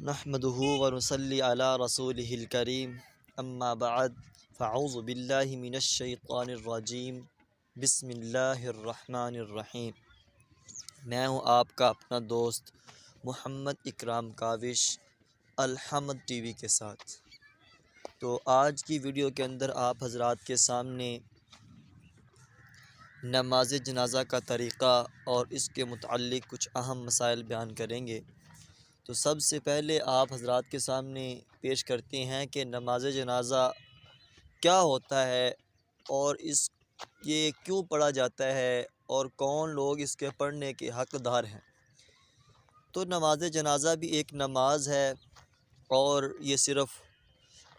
نحمده ونصلي على رسوله الكريم اما بعد فاعوذ باللہ من الشیطان الرجیم بسم اللہ الرحمن الرحیم۔ میں ہوں آپ کا اپنا دوست محمد اکرام کاوش الحمد ٹی وی کے ساتھ۔ تو آج کی ویڈیو کے اندر آپ حضرات کے سامنے نماز جنازہ کا طریقہ اور اس کے متعلق کچھ اہم مسائل بیان کریں گے۔ تو سب سے پہلے آپ حضرات کے سامنے پیش کرتے ہیں کہ نماز جنازہ کیا ہوتا ہے اور یہ کیوں پڑھا جاتا ہے اور کون لوگ اس کے پڑھنے کے حقدار ہیں۔ تو نماز جنازہ بھی ایک نماز ہے اور یہ صرف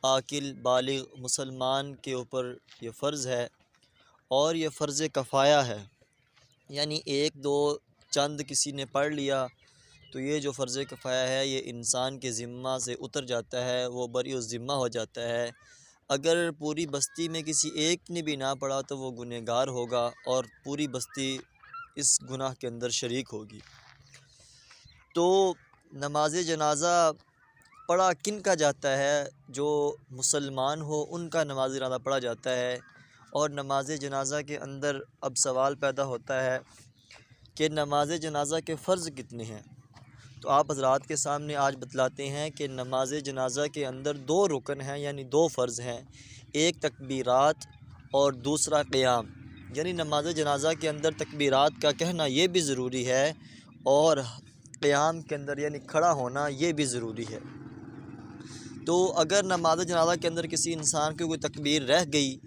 عاقل بالغ مسلمان کے اوپر یہ فرض ہے اور یہ فرض کفایہ ہے، یعنی ایک دو چند کسی نے پڑھ لیا تو یہ جو فرض کفایہ ہے یہ انسان کے ذمہ سے اتر جاتا ہے، وہ بری الذمہ ہو جاتا ہے۔ اگر پوری بستی میں کسی ایک نے بھی نہ پڑھا تو وہ گنہگار ہوگا اور پوری بستی اس گناہ کے اندر شریک ہوگی۔ تو نماز جنازہ پڑھا کن کا جاتا ہے؟ جو مسلمان ہو ان کا نماز جنازہ پڑھا جاتا ہے۔ اور نماز جنازہ کے اندر اب سوال پیدا ہوتا ہے کہ نماز جنازہ کے فرض کتنے ہیں؟ تو آپ حضرات کے سامنے آج بتلاتے ہیں کہ نماز جنازہ کے اندر دو رکن ہیں، یعنی دو فرض ہیں، ایک تکبیرات اور دوسرا قیام۔ یعنی نماز جنازہ کے اندر تکبیرات کا کہنا یہ بھی ضروری ہے اور قیام کے اندر یعنی کھڑا ہونا یہ بھی ضروری ہے۔ تو اگر نماز جنازہ کے اندر کسی انسان کی کوئی تکبیر رہ گئی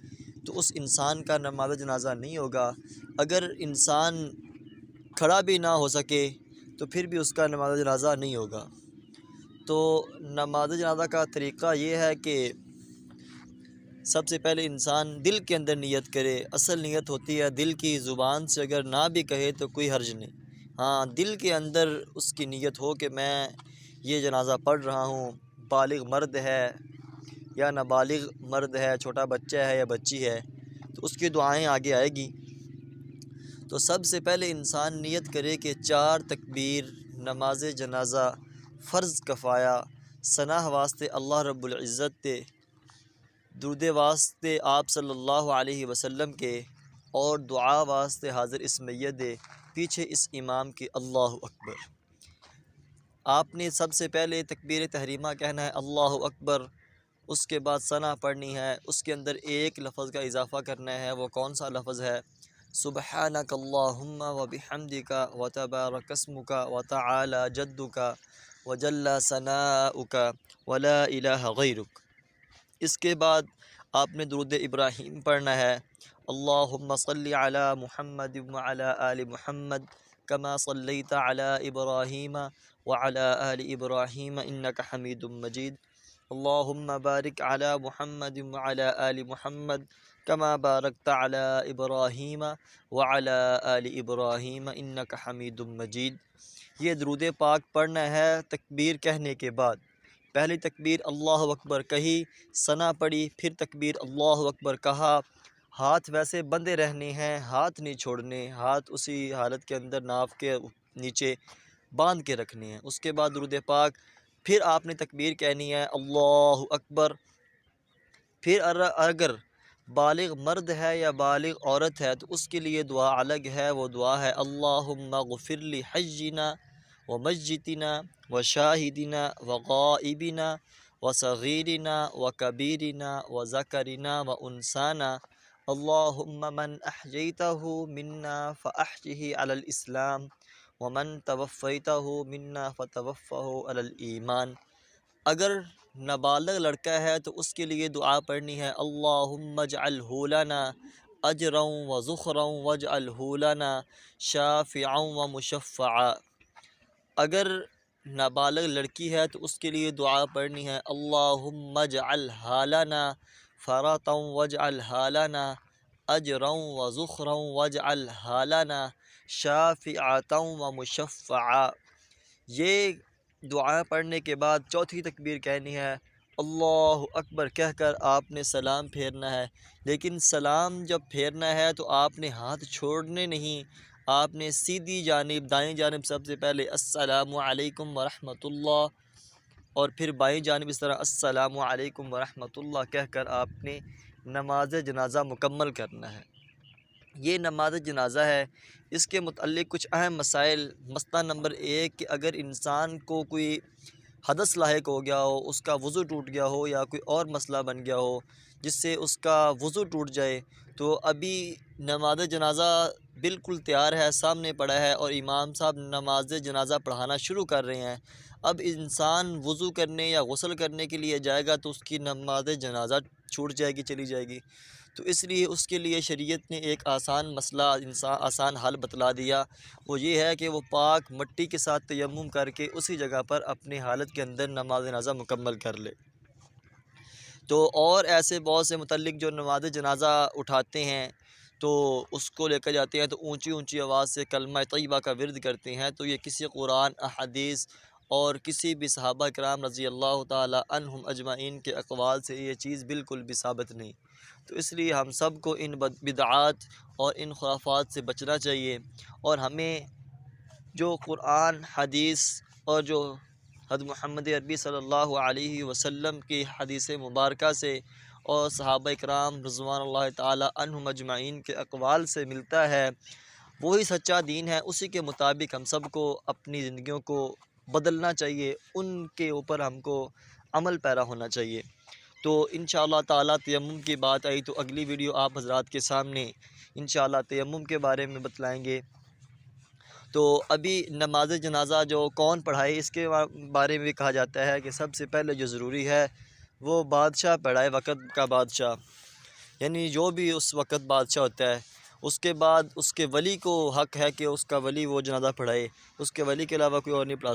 تو اس انسان کا نماز جنازہ نہیں ہوگا۔ اگر انسان کھڑا بھی نہ ہو سکے تو پھر بھی اس کا نماز جنازہ نہیں ہوگا۔ تو نماز جنازہ کا طریقہ یہ ہے کہ سب سے پہلے انسان دل کے اندر نیت کرے۔ اصل نیت ہوتی ہے دل کی، زبان سے اگر نہ بھی کہے تو کوئی حرج نہیں، ہاں دل کے اندر اس کی نیت ہو کہ میں یہ جنازہ پڑھ رہا ہوں، بالغ مرد ہے یا نابالغ مرد ہے، چھوٹا بچہ ہے یا بچی ہے، تو اس کی دعائیں آگے آئے گی۔ تو سب سے پہلے انسان نیت کرے کہ 4 تکبیر نماز جنازہ فرض کفایہ، ثنا واسطے اللہ رب العزت تے، درود واسطے آپ صلی اللہ علیہ وسلم کے، اور دعا واسطے حاضر اس میت دے، پیچھے اس امام کے اللہ اکبر۔ آپ نے سب سے پہلے تکبیر تحریمہ کہنا ہے اللہ اکبر، اس کے بعد ثنا پڑھنی ہے، اس کے اندر ایک لفظ کا اضافہ کرنا ہے۔ وہ کون سا لفظ ہے؟ سبحانک اللہم وبحمدک وتبارک اسمک وتعالی جدک وجل ثناؤک ولا الہ غیرک۔ اس کے بعد آپ نے درود ابراہیم پڑھنا ہے، اللہم صلی علی محمد وعلی آل محمد کما صلیت علی ابراہیم وعلی آل ابراہیم انک حمید مجید، اللہم بارک علی محمد وعلی آل محمد کما بارکت علی ابراہیم وعلی آل ابراہیم انک حمید مجید۔ یہ درود پاک پڑھنا ہے تکبیر کہنے کے بعد۔ پہلی تکبیر اللہ اکبر کہی، ثنا پڑھی، پھر تکبیر اللہ اکبر کہا، ہاتھ ویسے بندھے رہنے ہیں، ہاتھ نہیں چھوڑنے، ہاتھ اسی حالت کے اندر ناف کے نیچے باندھ کے رکھنے ہیں۔ اس کے بعد درود پاک، پھر آپ نے تکبیر کہنی ہے اللہ اکبر۔ پھر اگر بالغ مرد ہے یا بالغ عورت ہے تو اس کے لیے دعا الگ ہے، وہ دعا ہے اللہم اغفر لحینا ومیتنا وشاہدنا وغائبنا وصغیرنا وکبیرنا وذکرنا وانثانا، اللہم من احییتہ منا فاحیہ علی الاسلام ومن توفیتہ منا فتوفہ علی الایمان۔ اگر نابالغ لڑکا ہے تو اس کے لیے دعا پڑھنی ہے اللہم اجعلہ لنا اجرا وذخرا واجعلہ لنا شافعا ومشفعا۔ اگر نابالغ لڑکی ہے تو اس کے لیے دعا پڑھنی ہے اللہم اجعلہا لنا فرطا واجعلہا لنا اجرا وذخرا واجعلہا لنا شافعا ومشفعا۔ یہ دعا پڑھنے کے بعد چوتھی تکبیر کہنی ہے اللہ اکبر کہہ کر آپ نے سلام پھیرنا ہے، لیکن سلام جب پھیرنا ہے تو آپ نے ہاتھ چھوڑنے نہیں، آپ نے سیدھی جانب دائیں جانب سب سے پہلے السلام علیکم ورحمۃ اللہ اور پھر بائیں جانب اس طرح السلام علیکم ورحمۃ اللہ کہہ کر آپ نے نماز جنازہ مکمل کرنا ہے۔ یہ نماز جنازہ ہے، اس کے متعلق کچھ اہم مسائل۔ مسئلہ نمبر 1 کہ اگر انسان کو کوئی حدث لاحق ہو گیا ہو، اس کا وضو ٹوٹ گیا ہو یا کوئی اور مسئلہ بن گیا ہو جس سے اس کا وضو ٹوٹ جائے، تو ابھی نماز جنازہ بالکل تیار ہے، سامنے پڑا ہے اور امام صاحب نماز جنازہ پڑھانا شروع کر رہے ہیں۔ اب انسان وضو کرنے یا غسل کرنے کے لیے جائے گا تو اس کی نماز جنازہ چھوٹ جائے گی، چلی جائے گی۔ تو اس لیے اس کے لیے شریعت نے ایک آسان مسئلہ، آسان حل بتلا دیا، وہ یہ ہے کہ وہ پاک مٹی کے ساتھ تیمم کر کے اسی جگہ پر اپنی حالت کے اندر نماز جنازہ مکمل کر لے۔ تو اور ایسے بہت سے متعلق جو نماز جنازہ اٹھاتے ہیں تو اس کو لے کر جاتے ہیں تو اونچی اونچی آواز سے کلمہ طیبہ کا ورد کرتے ہیں، تو یہ کسی قرآن، احادیث اور کسی بھی صحابہ کرام رضی اللہ تعالی عنہم اجمعین کے اقوال سے یہ چیز بالکل بھی ثابت نہیں۔ تو اس لیے ہم سب کو ان بدعات اور ان خرافات سے بچنا چاہیے، اور ہمیں جو قرآن، حدیث اور جو حضرت محمد عربی صلی اللہ علیہ وسلم کی حدیث مبارکہ سے اور صحابہ کرام رضوان اللہ تعالی عنہم اجمعین کے اقوال سے ملتا ہے، وہی سچا دین ہے، اسی کے مطابق ہم سب کو اپنی زندگیوں کو بدلنا چاہیے، ان کے اوپر ہم کو عمل پیرا ہونا چاہیے۔ تو انشاءاللہ تعالی تیمم کی بات آئی تو اگلی ویڈیو آپ حضرات کے سامنے انشاءاللہ تیمم کے بارے میں بتلائیں گے۔ تو ابھی نماز جنازہ جو کون پڑھائے اس کے بارے میں بھی کہا جاتا ہے کہ سب سے پہلے جو ضروری ہے وہ بادشاہ پڑھائے، وقت کا بادشاہ، یعنی جو بھی اس وقت بادشاہ ہوتا ہے۔ اس کے بعد اس کے ولی کو حق ہے کہ اس کا ولی وہ جنازہ پڑھائے، اس کے ولی کے علاوہ کوئی اور نہیں پڑھا سکتا۔